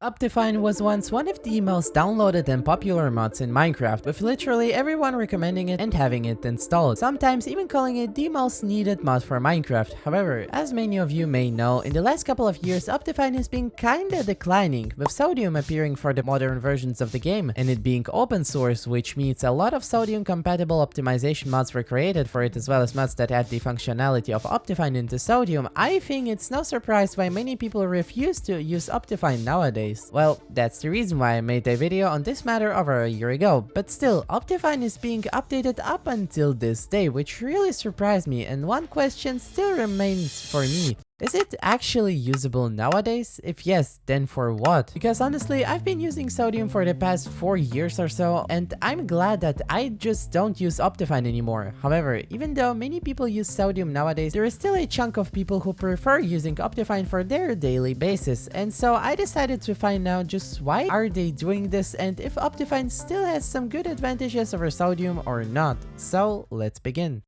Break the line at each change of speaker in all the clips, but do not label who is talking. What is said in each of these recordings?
OptiFine was once one of the most downloaded and popular mods in Minecraft, with literally everyone recommending it and having it installed, sometimes even calling it the most needed mod for Minecraft. However, as many of you may know, in the last couple of years OptiFine has been kinda declining, with Sodium appearing for the modern versions of the game, and it being open source, which means a lot of Sodium compatible optimization mods were created for it, as well as mods that add the functionality of OptiFine into Sodium. I think it's no surprise why many people refuse to use OptiFine nowadays. Well, that's the reason why I made a video on this matter over a year ago, but still, OptiFine is being updated up until this day, which really surprised me, and one question still remains for me. Is it actually usable nowadays? If yes, then for what? Because honestly, I've been using Sodium for the past 4 years or so, and I'm glad that I just don't use OptiFine anymore. However, even though many people use Sodium nowadays, there is still a chunk of people who prefer using OptiFine for their daily basis, and so I decided to find out just why are they doing this and if OptiFine still has some good advantages over Sodium or not. So let's begin.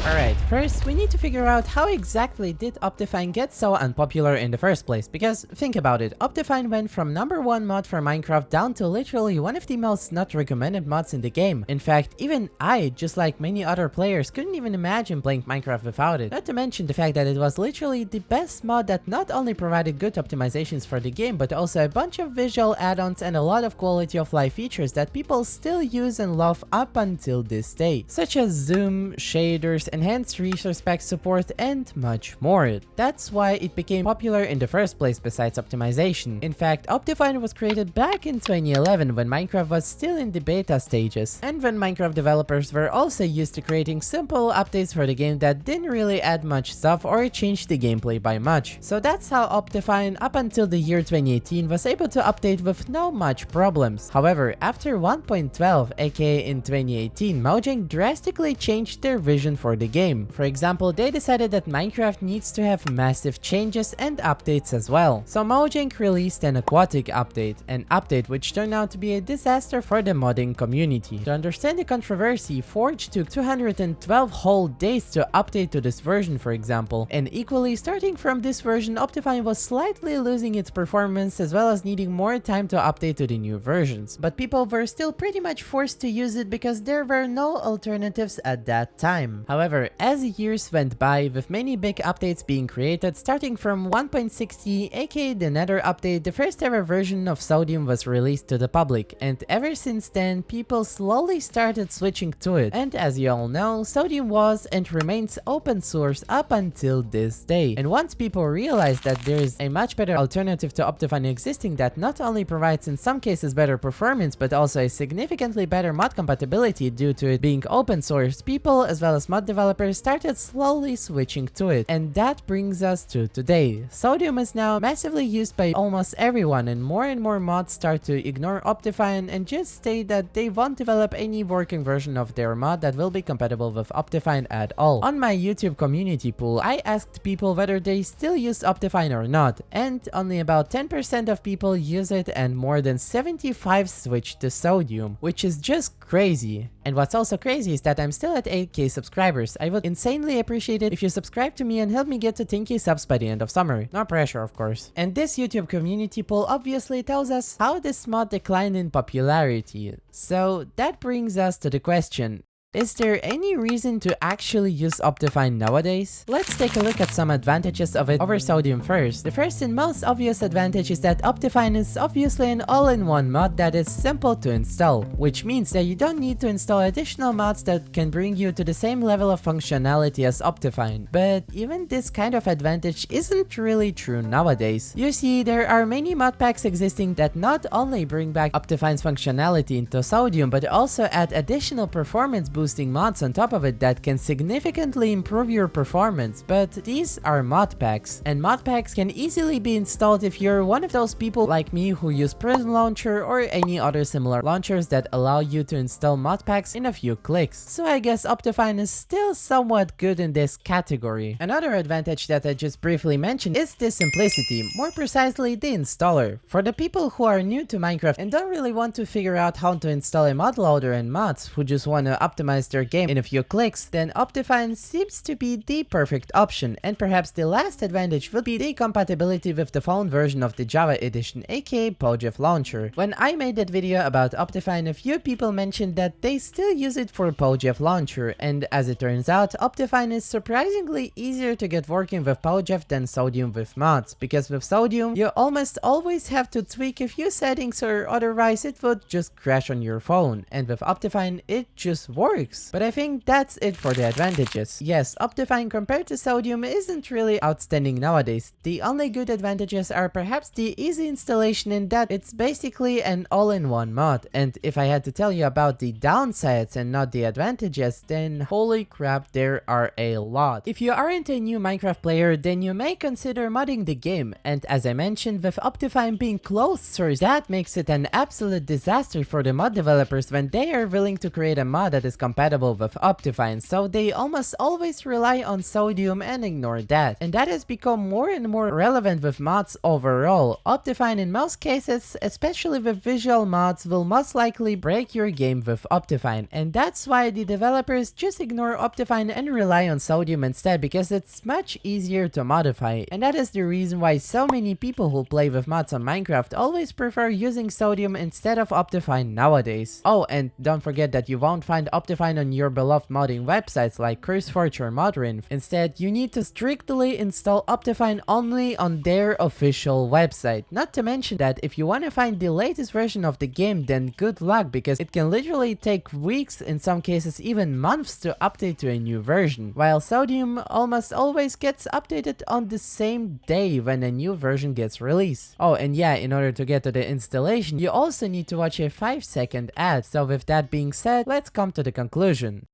Alright, first we need to figure out how exactly did OptiFine get so unpopular in the first place, because think about it, OptiFine went from #1 mod for Minecraft down to literally one of the most not recommended mods in the game. In fact, even I, just like many other players, couldn't even imagine playing Minecraft without it. Not to mention the fact that it was literally the best mod that not only provided good optimizations for the game, but also a bunch of visual add-ons and a lot of quality of life features that people still use and love up until this day, such as zoom, shaders, enhanced resource pack support, and much more. That's why it became popular in the first place besides optimization. In fact, OptiFine was created back in 2011 when Minecraft was still in the beta stages, and when Minecraft developers were also used to creating simple updates for the game that didn't really add much stuff or change the gameplay by much. So that's how OptiFine up until the year 2018 was able to update with no much problems. However, after 1.12, aka in 2018, Mojang drastically changed their vision for the game. For example, they decided that Minecraft needs to have massive changes and updates as well. So Mojang released an aquatic update, an update which turned out to be a disaster for the modding community. To understand the controversy, Forge took 212 whole days to update to this version, for example, and equally starting from this version, OptiFine was slightly losing its performance as well as needing more time to update to the new versions. But people were still pretty much forced to use it because there were no alternatives at that time. However, as years went by, with many big updates being created, starting from 1.60, aka the Nether update, the first ever version of Sodium was released to the public, and ever since then, people slowly started switching to it. And as you all know, Sodium was and remains open source up until this day. And once people realized that there is a much better alternative to OptiFine existing that not only provides in some cases better performance, but also a significantly better mod compatibility due to it being open source, people as well as mod developers started slowly switching to it. And that brings us to today. Sodium is now massively used by almost everyone, and more mods start to ignore OptiFine and just state that they won't develop any working version of their mod that will be compatible with OptiFine at all. On my YouTube community pool, I asked people whether they still use OptiFine or not, and only about 10% of people use it and more than 75 switched to Sodium, which is just crazy. And what's also crazy is that I'm still at 8k subscribers. I would insanely appreciate it if you subscribe to me and help me get to 10k subs by the end of summer. No pressure, of course. And this YouTube community poll obviously tells us how this mod declined in popularity. So that brings us to the question: is there any reason to actually use OptiFine nowadays? Let's take a look at some advantages of it over Sodium first. The first and most obvious advantage is that OptiFine is obviously an all-in-one mod that is simple to install, which means that you don't need to install additional mods that can bring you to the same level of functionality as OptiFine. But even this kind of advantage isn't really true nowadays. You see, there are many mod packs existing that not only bring back OptiFine's functionality into Sodium, but also add additional performance boosting mods on top of it that can significantly improve your performance. But these are mod packs, and mod packs can easily be installed if you're one of those people like me who use Prism Launcher or any other similar launchers that allow you to install mod packs in a few clicks. So I guess OptiFine is still somewhat good in this category. Another advantage that I just briefly mentioned is the simplicity, more precisely the installer. For the people who are new to Minecraft and don't really want to figure out how to install a mod loader and mods, who just want to optimize optimize their game in a few clicks, then OptiFine seems to be the perfect option. And perhaps the last advantage would be the compatibility with the phone version of the Java edition, aka PoJF Launcher. When I made that video about OptiFine, a few people mentioned that they still use it for PoJF Launcher, and as it turns out, OptiFine is surprisingly easier to get working with PoJF than Sodium with mods, because with Sodium, you almost always have to tweak a few settings or otherwise it would just crash on your phone, and with OptiFine, it just works. But I think that's it for the advantages. Yes, OptiFine compared to Sodium isn't really outstanding nowadays. The only good advantages are perhaps the easy installation in that it's basically an all-in-one mod, and if I had to tell you about the downsides and not the advantages, then holy crap, there are a lot. If you aren't a new Minecraft player, then you may consider modding the game, and as I mentioned, with OptiFine being closed source, that makes it an absolute disaster for the mod developers when they are willing to create a mod that is compatible with OptiFine, so they almost always rely on Sodium and ignore that. And that has become more and more relevant with mods overall. OptiFine in most cases, especially with visual mods, will most likely break your game with OptiFine, and that's why the developers just ignore OptiFine and rely on Sodium instead, because it's much easier to modify. And that is the reason why so many people who play with mods on Minecraft always prefer using Sodium instead of OptiFine nowadays. Oh, and don't forget that you won't find OptiFine on your beloved modding websites like CurseForge or Modrinf. Instead, you need to strictly install OptiFine only on their official website. Not to mention that if you want to find the latest version of the game, then good luck, because it can literally take weeks, in some cases even months, to update to a new version, while Sodium almost always gets updated on the same day when a new version gets released. Oh, and yeah, in order to get to the installation, you also need to watch a 5-second ad. So with that being said, let's come to the conclusion.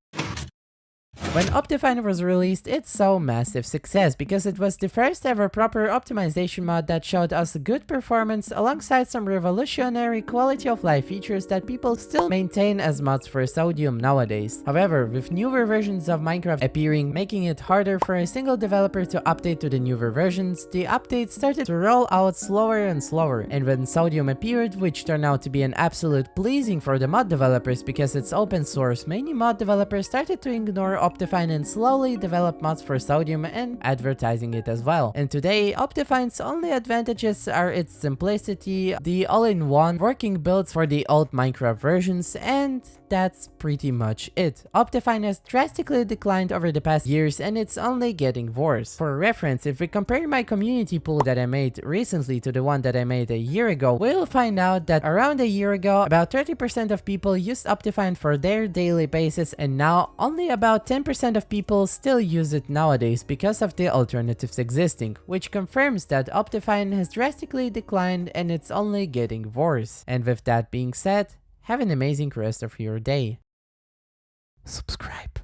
When OptiFine was released, it saw massive success because it was the first ever proper optimization mod that showed us good performance alongside some revolutionary quality of life features that people still maintain as mods for Sodium nowadays. However, with newer versions of Minecraft appearing, making it harder for a single developer to update to the newer versions, the updates started to roll out slower and slower. And when Sodium appeared, which turned out to be an absolute pleasing for the mod developers because it's open source, many mod developers started to ignore OptiFine and slowly develop mods for Sodium and advertising it as well. And today, OptiFine's only advantages are its simplicity, the all-in-one working builds for the old Minecraft versions, and that's pretty much it. OptiFine has drastically declined over the past years and it's only getting worse. For reference, if we compare my community pool that I made recently to the one that I made a year ago, we'll find out that around a year ago, about 30% of people used OptiFine for their daily basis, and now only about 10% of people still use it nowadays because of the alternatives existing, which confirms that OptiFine has drastically declined and it's only getting worse. And with that being said, have an amazing rest of your day. Subscribe.